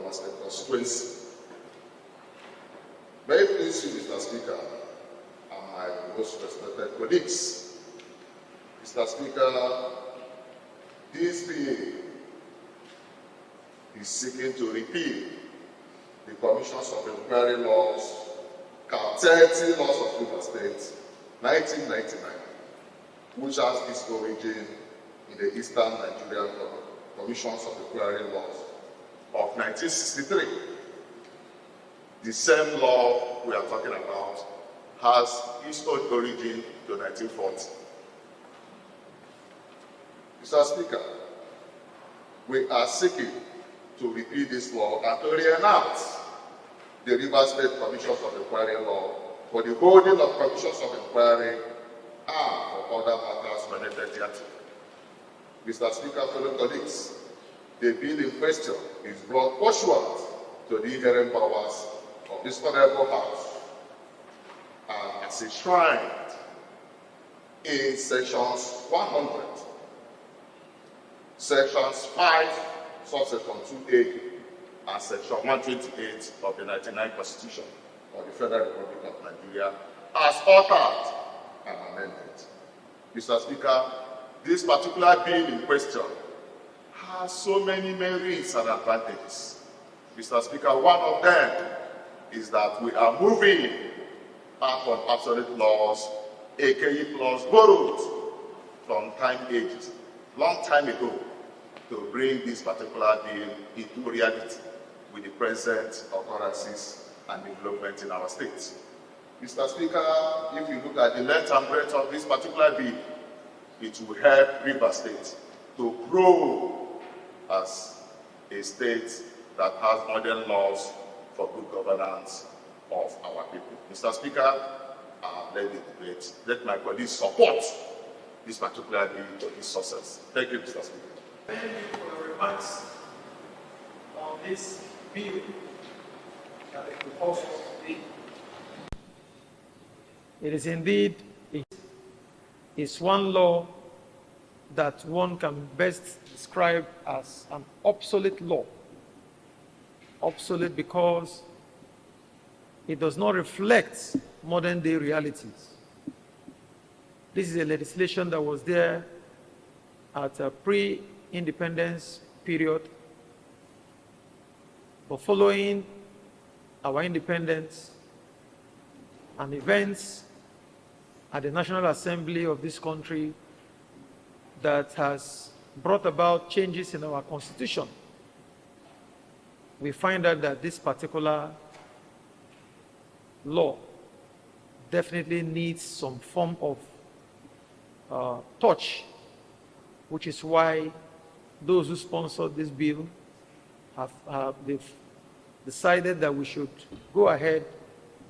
River State constituency. Very pleased you, Mr. Speaker, and my most respected colleagues. Mr. Speaker, this bill is seeking to repeal the Commissions of Inquiry laws, Cap 30 laws of River State, 1999, which has its origin in the Eastern Nigerian Commissions of Inquiry laws of 1963. The same law we are talking about has its own origin to 1940. Mr. Speaker, we are seeking to repeal this law and to reenact the River State Commissions of Inquiry law for the holding of commissions of inquiry and for other matters related thereto. Mr. Speaker, fellow colleagues, the bill in question is brought pursuant to the inherent powers of this honorable House and is enshrined in sections 100, sections 5, subsection 2A, and section 128 of the 1999 Constitution of the Federal Republic of Nigeria as altered and amended. Mr. Speaker, this particular bill in question has so many merits and advantages. Mr. Speaker, one of them is that we are moving back on absolute laws, aka laws borrowed from ages, long time ago, to bring this particular bill into reality with the present occurrences and development in our state. Mr. Speaker, if you look at the length and breadth of this particular bill, it will help River State to grow as a state that has modern laws for good governance of our people. Mr. Speaker, let the debate, let my colleagues support this particular bill to its success. Thank you, Mr. Speaker. Thank you for your remarks on this bill that is proposed today. It is indeed one law that one can best describe as an obsolete law. Obsolete because it does not reflect modern day realities. This is a legislation that was there at a pre-independence period, but following our independence and events at the National Assembly of this country that has brought about changes in our constitution, we find out that this particular law definitely needs some form of touch, which is why those who sponsored this bill they've decided that we should go ahead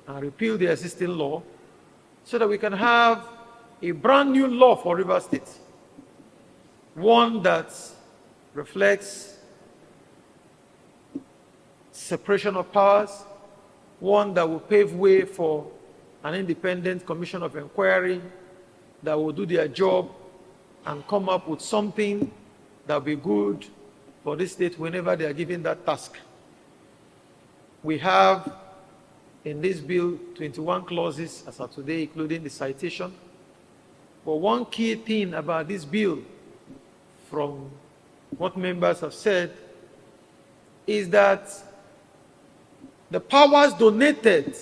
and repeal the existing law so that we can have a brand new law for River State, one that reflects separation of powers, one that will pave way for an independent commission of inquiry that will do their job and come up with something that will be good for this state whenever they are given that task. We have in this bill 21 clauses as of today, including the citation. But one key thing about this bill, from what members have said, is that the powers donated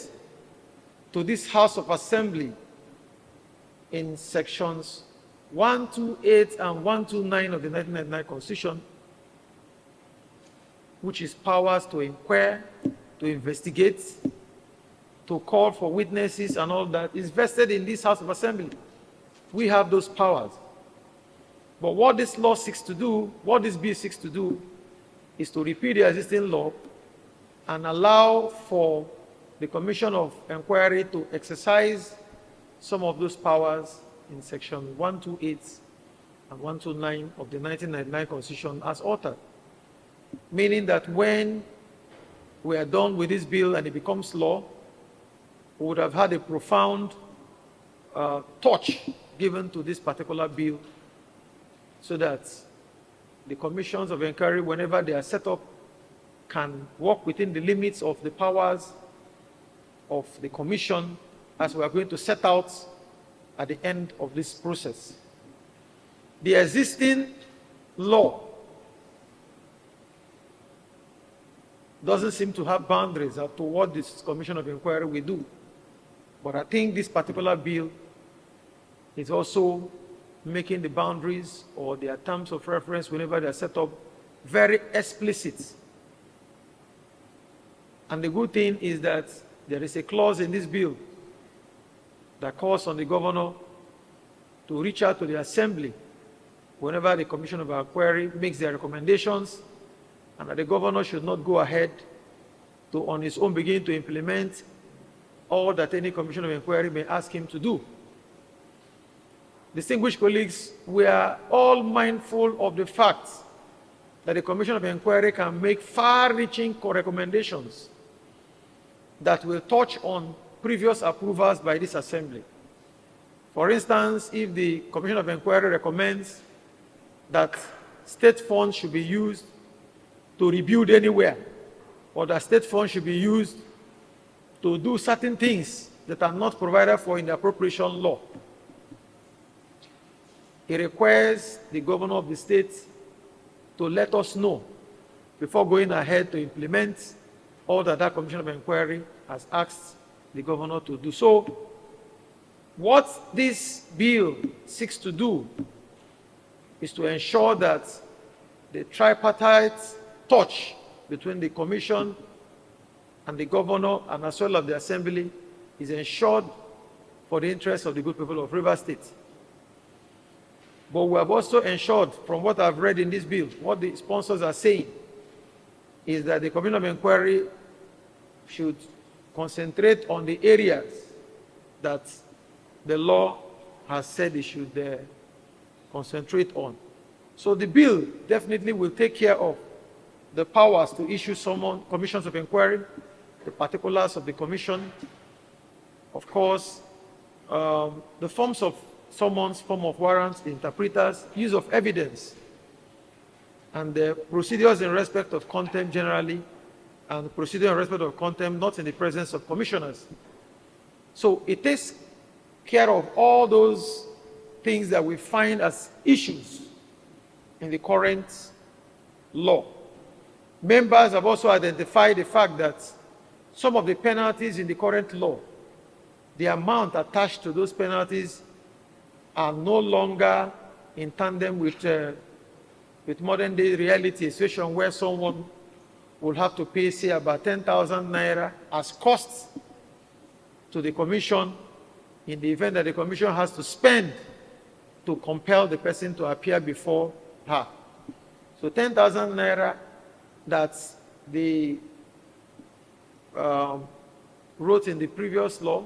to this House of Assembly in sections 128 and 129 of the 1999 Constitution, which is powers to inquire, to investigate, to call for witnesses and all that, is vested in this House of Assembly. We have those powers. But what this law seeks to do, what this bill seeks to do, is to repeal the existing law and allow for the Commission of Inquiry to exercise some of those powers in section 128 and 129 of the 1999 Constitution as altered. Meaning that when we are done with this bill and it becomes law, we would have had a profound touch given to this particular bill so that the commissions of inquiry, whenever they are set up, can work within the limits of the powers of the commission, as we are going to set out at the end of this process. The existing law doesn't seem to have boundaries as to what this commission of inquiry will do. But I think this particular bill is also making the boundaries or their terms of reference whenever they are set up very explicit. And the good thing is that there is a clause in this bill that calls on the governor to reach out to the assembly whenever the commission of inquiry makes their recommendations, and that the governor should not go ahead to on his own begin to implement all that any commission of inquiry may ask him to do. Distinguished colleagues, we are all mindful of the fact that the commission of inquiry can make far-reaching recommendations that will touch on previous approvals by this assembly. For instance, if the commission of inquiry recommends that state funds should be used to rebuild anywhere, or that state funds should be used to do certain things that are not provided for in the appropriation law, it requires the governor of the state to let us know before going ahead to implement all that that commission of inquiry has asked the governor to do. So, what this bill seeks to do is to ensure that the tripartite touch between the commission and the governor and as well as the assembly is ensured for the interest of the good people of Rivers State. But we have also ensured, from what I've read in this bill, what the sponsors are saying is that the commission of inquiry should concentrate on the areas that the law has said it should concentrate on. So the bill definitely will take care of the powers to issue commissions of inquiry, the particulars of the commission, of course, the forms of summons, form of warrants, the interpreters, use of evidence, and the procedures in respect of contempt generally, and procedure in respect of contempt not in the presence of commissioners. So it takes care of all those things that we find as issues in the current law. Members have also identified the fact that some of the penalties in the current law, the amount attached to those penalties are no longer in tandem with modern day reality, a situation where someone will have to pay, say, about 10,000 naira as costs to the commission in the event that the commission has to spend to compel the person to appear before her. So 10,000 naira that the wrote in the previous law,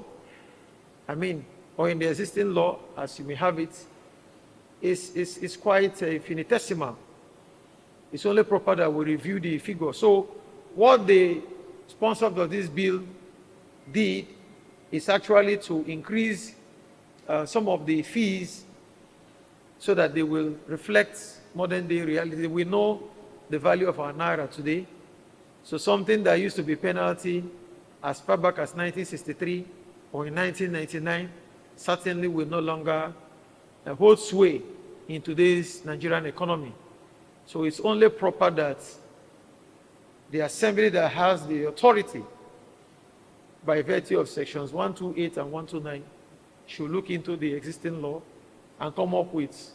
or in the existing law, as you may have it, is quite finitesimal. It's only proper that we review the figure. So what the sponsors of this bill did is actually to increase some of the fees so that they will reflect modern day reality. We know the value of our naira today. So something that used to be penalty as far back as 1963 or in 1999 certainly will no longer hold sway in today's Nigerian economy. So it's only proper that the assembly that has the authority by virtue of sections 128 and 129 should look into the existing law and come up with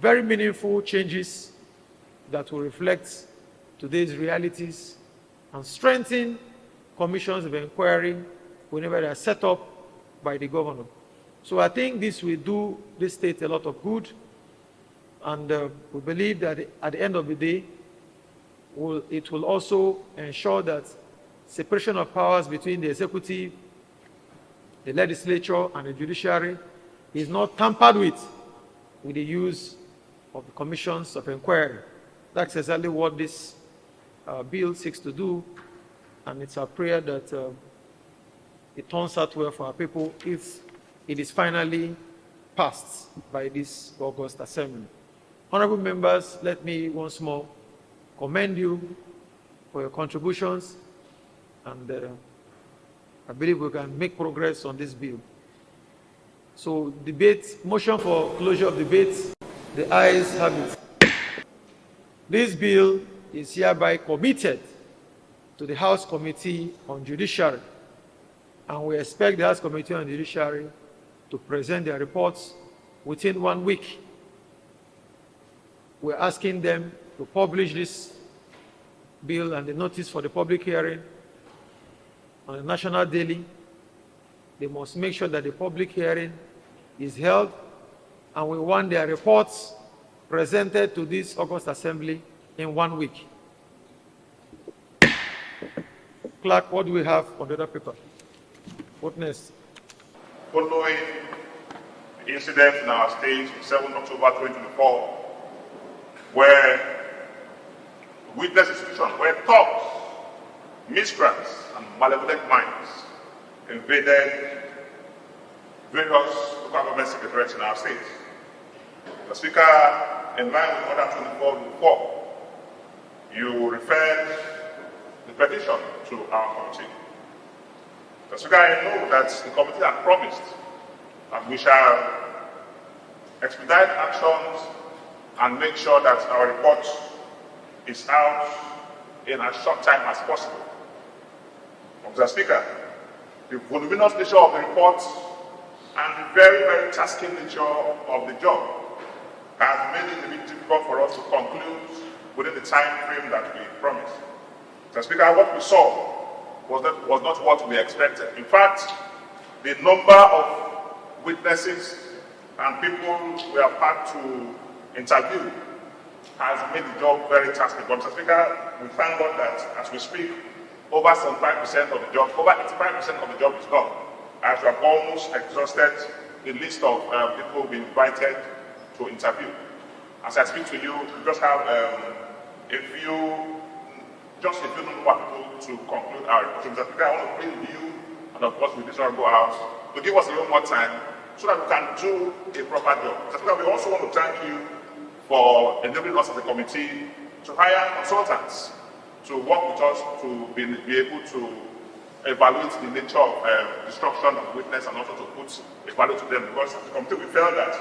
very meaningful changes that will reflect today's realities and strengthen commissions of inquiry whenever they are set up by the governor. So I think this will do this state a lot of good, and we believe that at the end of the day, it will also ensure that separation of powers between the executive, the legislature, and the judiciary is not tampered with the use of the commissions of inquiry. That's exactly what this bill seeks to do, and it's our prayer that it turns out well for our people if it is finally passed by this August Assembly. Honorable members, let me once more commend you for your contributions, and I believe we can make progress on this bill. So debate, motion for closure of debate, the ayes have it. This bill is hereby committed to the House Committee on Judiciary, and we expect the House Committee on Judiciary to present their reports within 1 week. We're asking them to publish this bill and the notice for the public hearing on the national daily. They must make sure that the public hearing is held, and we want their reports presented to this August Assembly in 1 week. Clerk, what do we have on the other paper? What next? Following the incident in our state on 7 October 2024, where witness institutions, where thugs, miscreants, and malevolent minds invaded various local government secretariats in our state. The Speaker, in line with Order 24, you referred the petition to our committee. The Speaker, I know that the committee has promised that we shall expedite actions and make sure that our report is out in as short time as possible. Mr. Speaker, the voluminous nature of the report and the very, very tasking nature of the job has made it a bit difficult for us to conclude within the time frame that we promised. Mr. Speaker, what we saw was not what we expected. In fact, the number of witnesses and people we have had to interview has made the job very tasking. But Mr. Speaker, we thank God that as we speak, over 75% of the job, over 85% of the job is done. As we have almost exhausted the list of people we've invited to interview. As I speak to you, we just have a few number of people to conclude our report. Mr. Speaker, I want to plead with you, and of course with this one go out, to give us a little more time so that we can do a proper job. Mr. Speaker, we also want to thank you for enabling us as a committee to hire consultants to work with us to be able to evaluate the nature of destruction of witness and also to put a value to them, because as a committee we felt that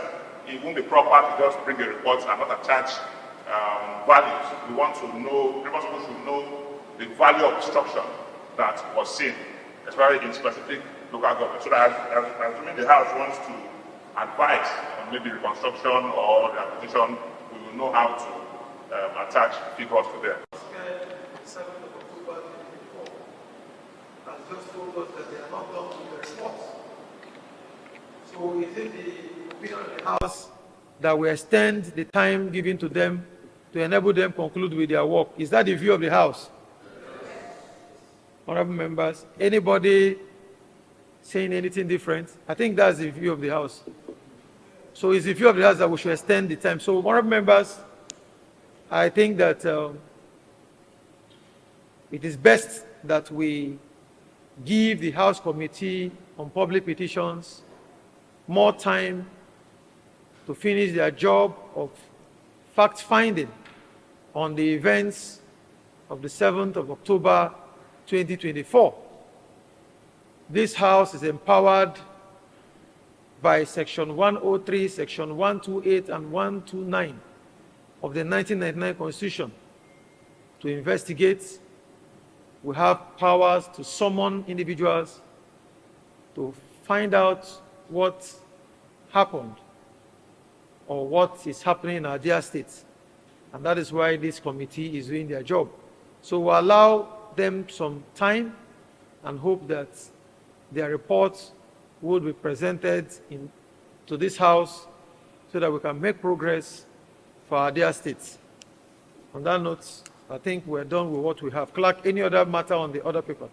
it won't be proper to just bring a report and not attach values. We want to know, people should know the value of destruction that was seen, especially in specific local government, so that assuming the House wants to advise on maybe reconstruction or the acquisition, we will know how to attach figures to them. 7th of October 2024 has just told us that they are not done with the reports. So is it the opinion of the House that we extend the time given to them to enable them conclude with their work? Is that the view of the House? Honorable members, anybody saying anything different? I think that's the view of the House. So it's the view of the House that we should extend the time. So honorable members, I think that it is best that we give the House Committee on Public Petitions more time to finish their job of fact-finding on the events of the 7th of October 2024. This House is empowered by Section 103, Section 128, and 129 of the 1999 Constitution to investigate. We have powers to summon individuals to find out what happened or what is happening in our dear states. And that is why this committee is doing their job. So we'll allow them some time and hope that their reports will be presented to this House so that we can make progress for our dear states. On that note, I think we're done with what we have. Clerk, any other matter on the other paper?